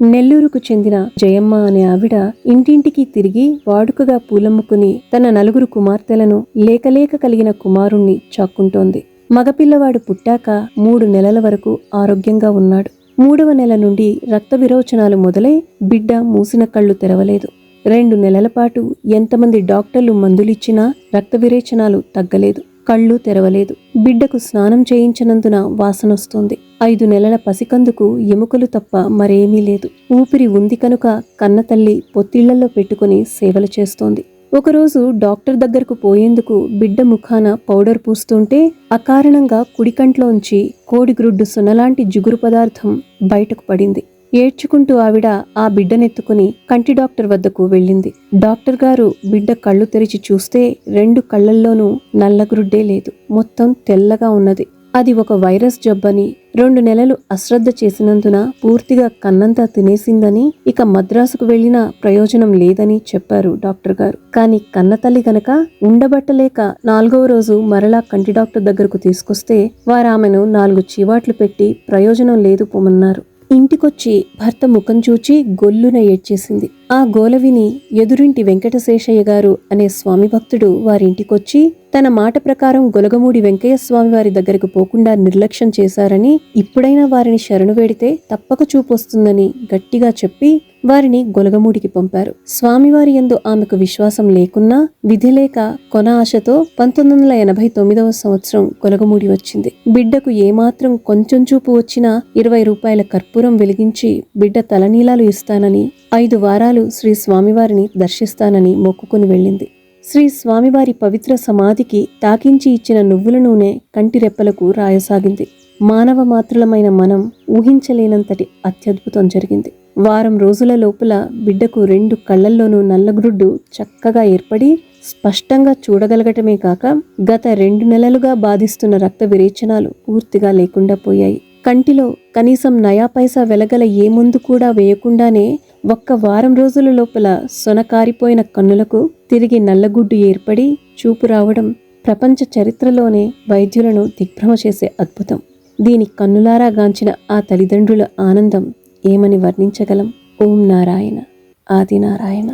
నెల్లూరుకు చెందిన జయమ్మ అనే ఆవిడ ఇంటింటికి తిరిగి వాడుకగా పూలమ్ముకుని తన 4 కుమార్తెలను లేకలేక కలిగిన కుమారుణ్ణి చాక్కుంటోంది. మగపిల్లవాడు పుట్టాక 3 నెలల వరకు ఆరోగ్యంగా ఉన్నాడు. 3వ నెల నుండి రక్త విరోచనాలు మొదలై బిడ్డ మూసిన కళ్ళు తెరవలేదు. 2 నెలల పాటు ఎంతమంది డాక్టర్లు మందులిచ్చినా రక్త విరేచనాలు తగ్గలేదు. కళ్ళు తెరవలేదు. బిడ్డకు స్నానం చేయించనందున వాసనొస్తోంది. 5 నెలల పసికందుకు ఎముకలు తప్ప మరేమీ లేదు. ఊపిరి ఉంది కనుక కన్నతల్లి పొత్తిళ్లలో పెట్టుకుని సేవలు చేస్తోంది. ఒకరోజు డాక్టర్ దగ్గరకు పోయేందుకు బిడ్డ ముఖాన పౌడర్ పూస్తుంటే అకారణంగా కుడికంట్లోంచి కోడిగ్రుడ్డు సొనలాంటి జిగురు పదార్థం బయటకు పడింది. ఏడ్చుకుంటూ ఆవిడ ఆ బిడ్డనెత్తుకుని కంటి డాక్టర్ వద్దకు వెళ్ళింది. డాక్టర్ గారు బిడ్డ కళ్ళు తెరిచి చూస్తే 2 కళ్లల్లోనూ నల్లగ్రుడ్డే లేదు, మొత్తం తెల్లగా ఉన్నది. అది ఒక వైరస్ జబ్బని, 2 నెలలు అశ్రద్ధ చేసినందున పూర్తిగా కన్నంతా తినేసిందని, ఇక మద్రాసుకు వెళ్లినా ప్రయోజనం లేదని చెప్పారు డాక్టర్ గారు. కాని కన్నతల్లి గనక ఉండబట్టలేక 4వ రోజు మరలా కంటి డాక్టర్ దగ్గరకు తీసుకొస్తే వారామెను 4 చీవాట్లు పెట్టి ప్రయోజనం లేదు పొమ్మన్నారు. ఇంటికొచ్చి భర్త ముఖం చూచి గొల్లున ఏడ్చేసింది. ఆ గోల విని ఎదురింటి వెంకటశేషయ్య గారు అనే స్వామి భక్తుడు వారింటికొచ్చి తన మాట ప్రకారం గొలగమూడి వెంకయ్య స్వామి వారి దగ్గరకు పోకుండా నిర్లక్ష్యం చేశారని, ఇప్పుడైనా వారిని శరణు వేడితే తప్పక చూపొస్తుందని గట్టిగా చెప్పి వారిని గొలగమూడికి పంపారు. స్వామివారి యందు ఆమెకు విశ్వాసం లేకున్నా విధిలేక కొన ఆశతో 1989వ సంవత్సరం గొలగమూడి వచ్చింది. బిడ్డకు ఏమాత్రం కొంచెం చూపు వచ్చినా 20 రూపాయల కర్పూరం వెలిగించి బిడ్డ తలనీలాలు ఇస్తానని, 5 వారాలు శ్రీ స్వామివారిని దర్శిస్తానని మొక్కుకుని వెళ్ళింది. శ్రీ స్వామివారి పవిత్ర సమాధికి తాకించి ఇచ్చిన నువ్వుల నూనె కంటి రెప్పలకు రాయసాగింది. మానవ మాత్రులమైన మనం ఊహించలేనంతటి అత్యద్భుతం జరిగింది. వారం రోజుల లోపల బిడ్డకు 2 కళ్లల్లోనూ నల్లగ్రుడ్డు చక్కగా ఏర్పడి స్పష్టంగా చూడగలగటమే కాక గత 2 నెలలుగా బాధిస్తున్న రక్త విరేచనాలు పూర్తిగా లేకుండా పోయాయి. కంటిలో కనీసం నయా పైసా వెలగల ఏ మందు కూడా వేయకుండానే ఒక్క వారం రోజుల లోపల సొనకారిపోయిన కన్నులకు తిరిగి నల్లగుడ్డు ఏర్పడి చూపు రావడం ప్రపంచ చరిత్రలోనే వైద్యులను దిగ్భ్రమ చేసే అద్భుతం. దీని కన్నులారా గాంచిన ఆ తల్లిదండ్రుల ఆనందం ఏమని వర్ణించగలం? ఓం నారాయణ, ఆది నారాయణ.